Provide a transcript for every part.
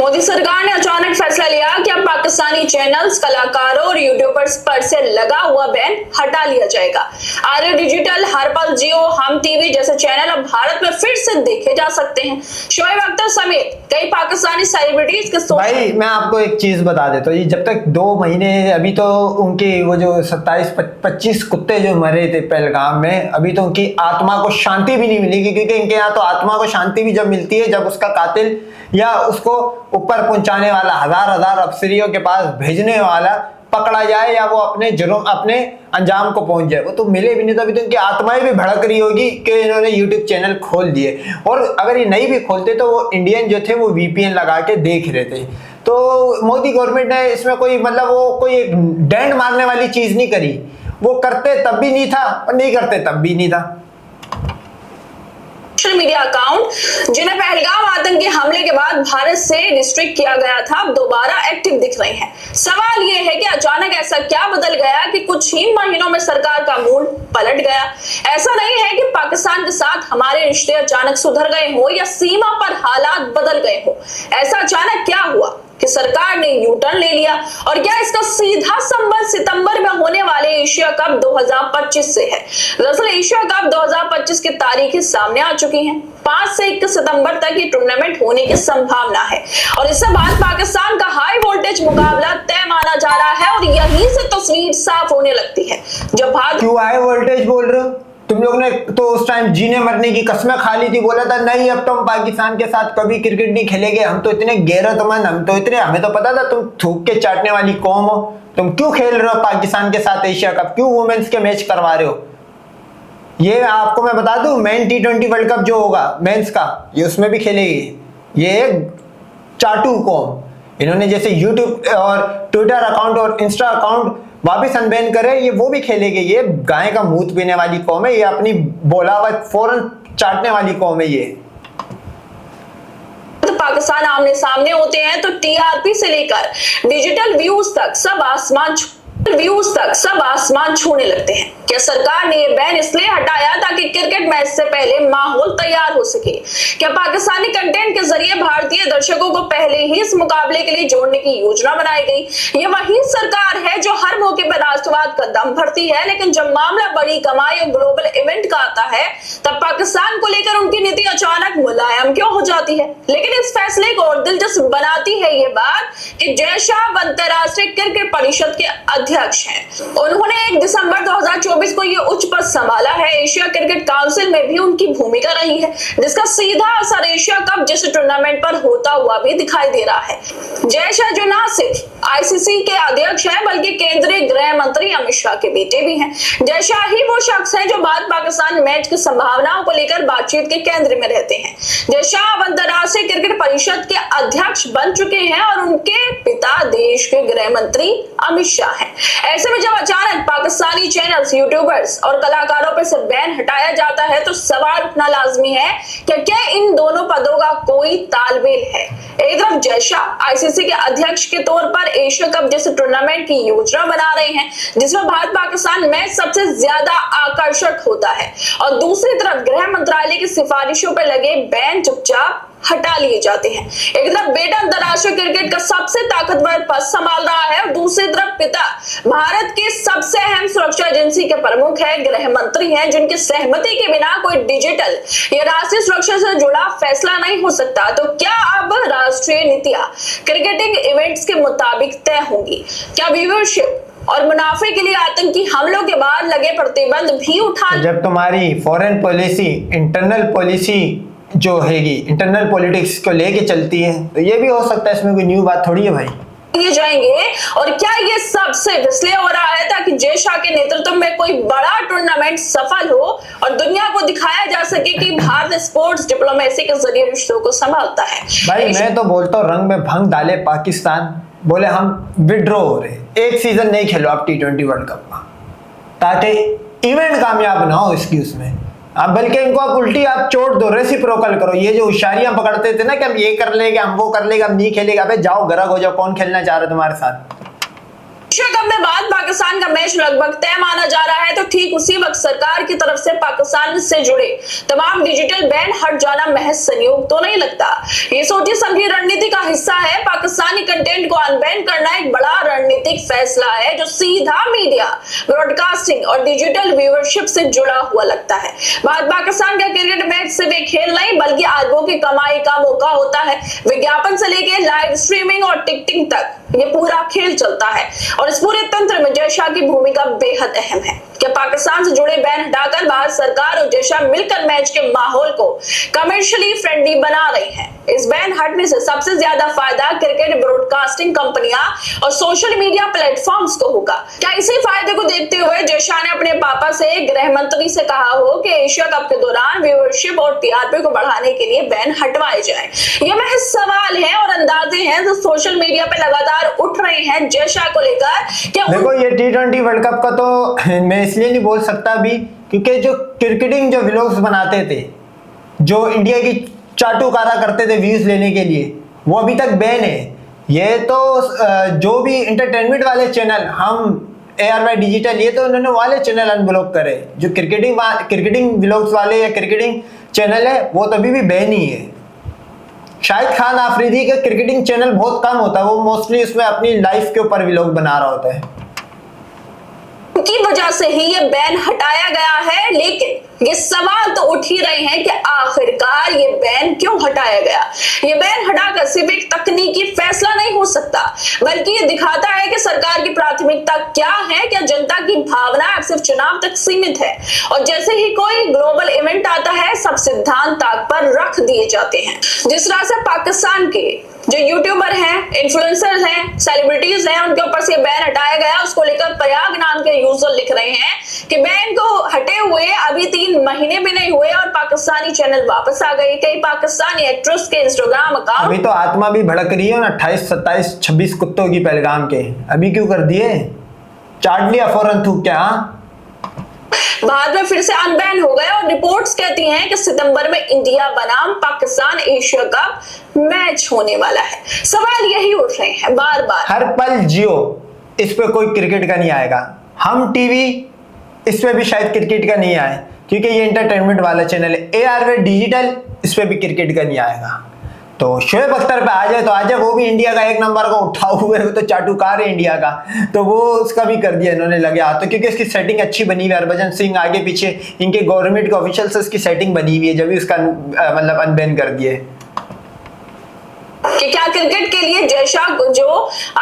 मोदी सरकार ने अचानक फैसला लिया कि अब पाकिस्तानी चैनल्स, कलाकारों और यूट्यूबर्स पर से लगा हुआ बैन हटा लिया जाएगा। आर्य डिजिटल, हरपल जियो, हम टीवी जैसे चैनल अब भारत में फिर से देखे जा सकते हैं। शोएब अख्तर समेत कई पाकिस्तानी सेलिब्रिटीज के भाई मैं आपको एक चीज बता देता हूँ, जब तक 2 महीने अभी तो उनके वो जो 27-25 कुत्ते जो मरे थे पहलगाम में, अभी तो उनकी आत्मा को शांति भी नहीं मिलेगी, क्योंकि इनके यहाँ तो आत्मा को शांति भी जब मिलती है जब उसका कातिल या उसको ऊपर पहुंचाने वाला हजार अफसरियों के पास भेजने वाला पकड़ा जाए या वो अपने जुर्म अपने अंजाम को पहुंच जाए। वो तो मिले भी नहीं, तो अभी तो इनकी आत्माएं भी भड़क रही होगी कि इन्होंने यूट्यूब चैनल खोल दिए। और अगर ये नहीं भी खोलते तो वो इंडियन जो थे वो VPN लगा के देख रहे थे। तो मोदी गवर्नमेंट ने इसमें कोई मतलब वो कोई डैंड मारने वाली चीज नहीं करी। वो करते तब भी नहीं था और नहीं करते तब भी नहीं था। सोशल मीडिया अकाउंट जिन्हें पहलगाम आतंकी हमले के बाद भारत से रिस्ट्रिक्ट किया गया था, अब दोबारा एक्टिव दिख रहे हैं। सवाल यह है कि अचानक ऐसा क्या बदल गया कि कुछ ही महीनों में सरकार का मूड पलट गया। ऐसा नहीं है कि पाकिस्तान के साथ हमारे रिश्ते अचानक सुधर गए हो या सीमा पर हालात बदल गए हो। ऐसा अचानक क्या हुआ कि सरकार ने यू टर्न ले लिया, और क्या इसका सीधा संबंध सितंबर में होने वाले एशिया कप 2025 से है? दरअसल एशिया कप 2025 की तारीखें सामने आ चुकी हैं। 5 से 21 सितंबर तक ये टूर्नामेंट होने की संभावना है, और इससे बाद पाकिस्तान का हाई वोल्टेज मुकाबला तय माना जा रहा है। और यहीं से तस्वीर साफ होने लगती है जब भारत। क्यों हाई वोल्टेज बोल रहे हो? तुम लोग ने तो उस टाइम जीने मरने की कस्में खा ली थी, बोला था नहीं अब तो हम पाकिस्तान के साथ कभी क्रिकेट नहीं खेलेंगे, हम तो इतने गैरतमंद, हमें तो पता था तुम थूक के चाटने वाली कौम हो। तुम क्यों खेल रहे हो पाकिस्तान के साथ एशिया कप? क्यों वुमेन्स के मैच करवा रहे हो? ये आपको मैं बता दूं, मेन T20 वर्ल्ड कप जो होगा मेंस का, ये उसमें भी खेलेगी ये चाटू कौम। इन्होंने जैसे यूट्यूब और ट्विटर अकाउंट और इंस्टा अकाउंट वापिस अनबैन करे, ये वो भी खेलेंगे। ये गाय का मूत पीने वाली कौम है, ये अपनी बोलावट फौरन चाटने वाली कौम है। ये पाकिस्तान आमने सामने होते हैं तो TRP से लेकर डिजिटल व्यूज तक सब आसमान छूने लगते हैं। क्या सरकार ने ये बैन इसलिए हटाया ताकि क्रिकेट मैच से पहले माहौल तैयार हो सके? क्या पाकिस्तानी कंटेंट के जरिए भारतीय दर्शकों को पहले ही इस मुकाबले के लिए जोड़ने की योजना बनाई गई? ये वही सरकार है जो हर मौके पर राष्ट्रवाद का दम भरती है, लेकिन जब मामला बड़ी कमाई और ग्लोबल इवेंट का आता है तब पाकिस्तान को लेकर उनकी नीति अचानक मुलायम क्यों हो जाती है? लेकिन इस फैसले को और दिलचस्प बनाती है ये बात कि जय शाह अंतरराष्ट्रीय क्रिकेट परिषद के अध्यक्ष हैं। उन्होंने 1 दिसंबर 2024 को ये उच्च पद संभाला है। एशिया क्रिकेट काउंसिल में भी उनकी भूमिका रही है, जिसका सीधा असर एशिया कप जैसे टूर्नामेंट पर होता हुआ भी दिखाई दे रहा है। जय शाह जो न सिर्फ ICC के अध्यक्ष हैं बल्कि केंद्रीय गृह मंत्री अमित शाह के बेटे भी हैं। जय शाह ही वो शख्स हैं जो भारत पाकिस्तान मैच की संभावनाओं को लेकर बातचीत के केंद्र में रहते हैं। जय शाह अंतरराष्ट्रीय क्रिकेट परिषद के अध्यक्ष बन चुके हैं और उनके पिता देश के गृह मंत्री अमित शाह हैं। ऐसे में जब अचानक पाकिस्तानी चैनल्स, यूट्यूबर्स और कलाकारों पर से बैन हटाया जाता है तो सवाल उठना लाजमी है कि क्या इन दोनों पदों का कोई तालमेल है? एक तरफ जय शाह ICC के अध्यक्ष के तौर पर एशिया कप जैसे टूर्नामेंट की योजना बना रहे हैं जिसमें भारत पाकिस्तान मैच सबसे ज्यादा आकर्षक होता है, और दूसरी तरफ गृह मंत्रालय की सिफारिशों पर लगे बैन चुपचाप हटा लिए जाते हैं। एक तरफ बेटा अंतरराष्ट्रीय क्रिकेट का सबसे ताकतवर पद संभाल रहा है और दूसरी तरफ पिता भारत की सबसे अहम सुरक्षा एजेंसी के प्रमुख है, गृह मंत्री हैं, जिनकी सहमति के बिना कोई डिजिटल या राष्ट्रीय सुरक्षा से जुड़ा फैसला नहीं हो सकता। तो क्या अब राष्ट्रीय नीतियां क्रिकेटिंग इवेंट्स के मुताबिक तय होंगी? क्या व्यूअरशिप और मुनाफे के लिए आतंकी हमलों के बाद लगे प्रतिबंध भी उठा? जब तुम्हारी फॉरेन पॉलिसी, इंटरनल पॉलिसी जो हैगी, इंटरनल पॉलिटिक्स को लेके चलती है, तो ये भी हो सकता है, इसमें कोई न्यू बात थोड़ी है भाई। ये जाएंगे, और क्या ये सबसे इसलिए हो रहा है ताकि जय शाह के नेतृत्व में कोई बड़ा टूर्नामेंट सफल हो और दुनिया को दिखाया जा सके कि भारत स्पोर्ट्स डिप्लोमेसी के जरिए रिश्तों को संभालता है? भाई मैं तो बोलता हूँ रंग में भंग डाले पाकिस्तान, बोले हम विड्रॉ हो रहे, एक सीजन नहीं खेलो आप T20 वर्ल्ड कप में, ताकि इवेंट कामयाब ना हो इसकी उसमें। अब बल्कि इनको आप उल्टी आप चोट दो, रेसिप्रोकल करो। ये जो होशियारियां पकड़ते थे ना कि हम ये कर लेंगे, हम वो कर लेंगे, हम नहीं खेलेगा, अबे जाओ गरक हो जाओ, कौन खेलना चाह रहा है तुम्हारे साथ? एशिया कप में बाद पाकिस्तान का मैच लगभग तय माना जा रहा है, तो ठीक उसी वक्त सरकार की तरफ से पाकिस्तान से जुड़े तमाम डिजिटल बैन हट जाना महज संयोग तो नहीं लगता। ये सोची समझी रणनीति का हिस्सा है। पाकिस्तानी कंटेंट को अनबैन करना एक बड़ा रणनीतिक फैसला है जो सीधा मीडिया, ब्रॉडकास्टिंग और डिजिटल व्यूअरशिप से जुड़ा हुआ लगता है। भारत पाकिस्तान का क्रिकेट मैच सिर्फ एक खेल नहीं बल्कि अरबों की कमाई का मौका होता है। विज्ञापन से लेके लाइव स्ट्रीमिंग और टिकटिंग तक ये पूरा खेल चलता है और इस पूरे तंत्र में जय शाह की भूमिका बेहद अहम है। क्या पाकिस्तान से जुड़े बैन हटाकर भारत सरकार और जय शाह मिलकर मैच के माहौल को कमर्शियली फ्रेंडली बना रही है? इस बैन हटने से सबसे ज्यादा फायदा क्रिकेट ब्रॉडकास्टिंग कंपनियां और सोशल मीडिया प्लेटफॉर्म्स को होगा। क्या इसी फायदे को देखते हुए जय शाह ने अपने पापा से, गृह मंत्री से कहा हो कि एशिया कप के दौरान व्यूअरशिप और टीआरपी को बढ़ाने के लिए बैन हटवाए जाए? ये महज सवाल है और अंदाजे हैं जो सोशल मीडिया पे लगातार उठ रहे हैं जय शाह को लेकर। क्या देखो ये T20 वर्ल्ड कप का तो मैं इसलिए नहीं बोल सकता अभी क्योंकि जो क्रिकेटिंग जो व्लॉग्स बनाते थे, जो इंडिया की चाटुकारा करते थे व्यूज लेने के लिए, वो अभी तक बैन है। ये तो जो भी इंटरटेनमेंट वाले चैनल, हम ARY डिजिटल, ये तो उन्होंने वाले चैनल अनब्लॉक करे। जो क्रिकेटिंग व्लॉग्स वाले या क्रिकेटिंग चैनल है वो तभी भी बैन ही है। शाहिद खान आफरीदी का क्रिकेटिंग चैनल बहुत कम होता है, वो मोस्टली उसमें अपनी लाइफ के ऊपर व्लॉग बना रहा होता है। की वजह से ही ये बैन हटाया गया है, लेकिन ये सवाल तो उठ ही रहे हैं कि आखिरकार ये बैन क्यों हटाया गया? ये बैन हटाकर सिर्फ एक तकनीकी फैसला नहीं हो सकता बल्कि ये दिखाता है कि सरकार की प्राथमिकता क्या है। क्या जनता की भावना अब सिर्फ चुनाव तक सीमित है और जैसे ही कोई ग्लोबल इवेंट आता है सब सिद्धांत ताक पर रख दिए जाते हैं? जिस तरह से पाकिस्तान के जो यूट्यूबर हैं, इन्फ्लुएंसर्स हैं, सेलिब्रिटीज हैं, उनके ऊपर से बैन हटाया गया, उसको लेकर प्रयाग नाम के यूजर लिख रहे हैं कि बैन को हटे हुए अभी 3 महीने भी नहीं हुए और पाकिस्तानी चैनल वापस आ गए। कई पाकिस्तानी एक्ट्रेस के इंस्टाग्राम अकाउंट, अभी तो आत्मा भी भड़क रही है ना, 28, 27, 26 कुत्तों की पहलगाम के, अभी क्यों कर दिए? चाट लिया फौरन थूक क्या? बाद में फिर से अनबैन हो गए और रिपोर्ट्स कहती हैं कि सितंबर में इंडिया बनाम पाकिस्तान एशिया कप मैच होने वाला है। सवाल यही उठ रहे हैं बार बार। हर पल जियो, इस पे कोई क्रिकेट का नहीं आएगा। हम टीवी, इस पे भी शायद क्रिकेट का नहीं आए क्योंकि ये एंटरटेनमेंट वाला चैनल है। ARY डिजिटल, इस पे भी क्रिकेट का नहीं आएगा। तो शोएब अख्तर पे आ जाए तो आ जाए, वो भी इंडिया का एक नंबर का उठा हुए, वो तो चाटुकार है इंडिया का, तो वो उसका भी कर दिया इन्होंने लगे हाथ। तो क्योंकि इसकी सेटिंग अच्छी बनी हुई है, हरभजन सिंह आगे पीछे इनके गवर्नमेंट के ऑफिशियल से इसकी सेटिंग बनी हुई है, जब भी उसका मतलब अनबैन कर दिए। कि क्या क्रिकेट के लिए जय शाह जो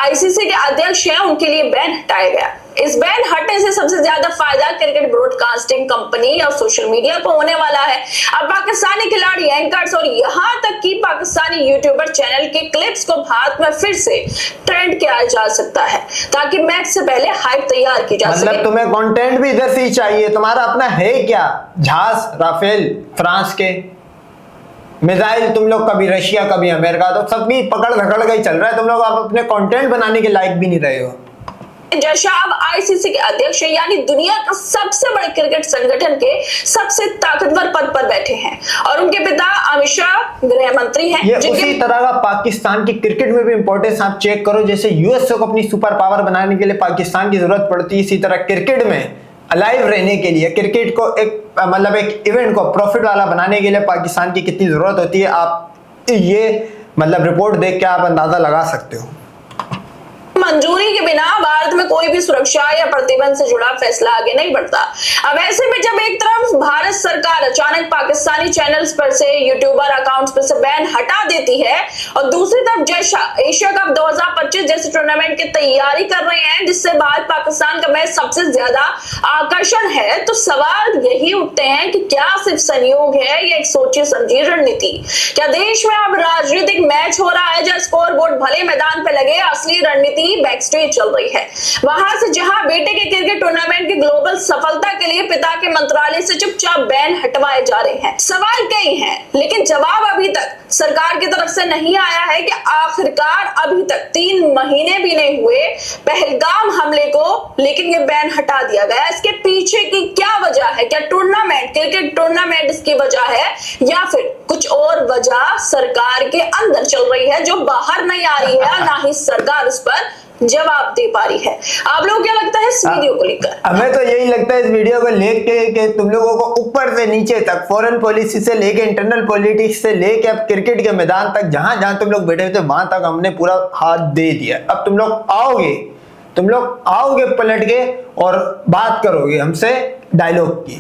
ICC के अध्यक्ष हैं उनके लिए बैन हटाया गया? इस बैन हटने से सबसे ज्यादा फायदा क्रिकेट ब्रॉडकास्टिंग कंपनी और सोशल मीडिया को होने वाला है। अब पाकिस्तानी खिलाड़ी, एंकर्स और यहाँ तक कि पाकिस्तानी यूट्यूबर चैनल के क्लिप्स को भारत में फिर से ट्रेंड किया जा सकता है ताकि मैच से पहले हाइप तैयार की जा सके। मतलब तुम्हें कंटेंट भी इधर से ही चाहिए, तुम्हारा अपना है क्या? जहाज राफेल फ्रांस के, मिसाइल तुम लोग कभी रशिया कभी अमेरिका, तो सब भी पकड़ धकड़ का ही चल रहा है। तुम लोग आप अपने कंटेंट बनाने के लायक भी नहीं रहे हो। जय शाह अब ICC के अध्यक्ष हैं, यानी दुनिया का सबसे बड़े क्रिकेट संगठन के सबसे ताकतवर पद पर बैठे हैं और उनके पिता अमित शाह गृह मंत्री हैं। ये उसी तरह का पाकिस्तान की क्रिकेट में भी इंपॉर्टेंस आप चेक करो, जैसे यूएसए को अपनी सुपर पावर बनाने के लिए पाकिस्तान की जरूरत पड़ती है, इसी तरह क्रिकेट में अलाइव रहने के लिए, क्रिकेट को एक मतलब एक इवेंट को प्रॉफिट वाला बनाने के लिए पाकिस्तान की कितनी जरूरत होती है, आप ये मतलब रिपोर्ट देख के आप अंदाजा लगा सकते हो। मंजूरी के बिना भारत में कोई भी सुरक्षा या प्रतिबंध से जुड़ा फैसला आगे नहीं बढ़ता। अब ऐसे में जब एक तरफ भारत सरकार अचानक पाकिस्तानी चैनल्स पर से, यूट्यूबर अकाउंट्स पर से बैन हटा देती है और दूसरी तरफ जय शाह एशिया कप 2025 जैसे टूर्नामेंट की तैयारी कर रहे हैं जिससे भारत पाकिस्तान का मैच सबसे ज्यादा आकर्षण है, तो सवाल यही उठते हैं कि क्या सिर्फ संयोग है या एक सोची समझी रणनीति? क्या देश में अब राजनीतिक मैच हो रहा है जहाँ स्कोर बोर्ड भले मैदान पे लगे, असली रणनीति बैक स्टेज चल रही है? वहां से जहां बेटे के क्रिकेट टूर्नामेंट की ग्लोबल सफलता के लिए पिता के मंत्रालय से चुपचाप बैन हटवाए जा रहे हैं। सवाल कई हैं लेकिन जवाब अभी तक सरकार की तरफ से नहीं आया है कि आखिरकार अभी तक 3 महीने भी नहीं हुए पहलगाम हमले को, लेकिन ये बैन हटा दिया गया। इसके पीछे की क्या वजह है? क्या टूर्नामेंट, क्रिकेट टूर्नामेंट इसकी वजह है या फिर कुछ और वजह सरकार के अंदर चल रही है जो बाहर नहीं आ रही है, ना ही सरकार उस पर जवाब दे पा रही है। आप लोगों को क्या लगता है इस वीडियो को लेकर? हमें तो यही लगता है इस वीडियो को लेके कि तुम लोगों को ऊपर से नीचे तक, फॉरेन पॉलिसी से लेके इंटरनल पॉलिटिक्स से लेके अब क्रिकेट के मैदान तक, जहां जहां तुम लोग बैठे थे वहां तक हमने पूरा हाथ दे दिया। अब तुम लोग आओगे पलट के और बात करोगे हमसे डायलॉग की।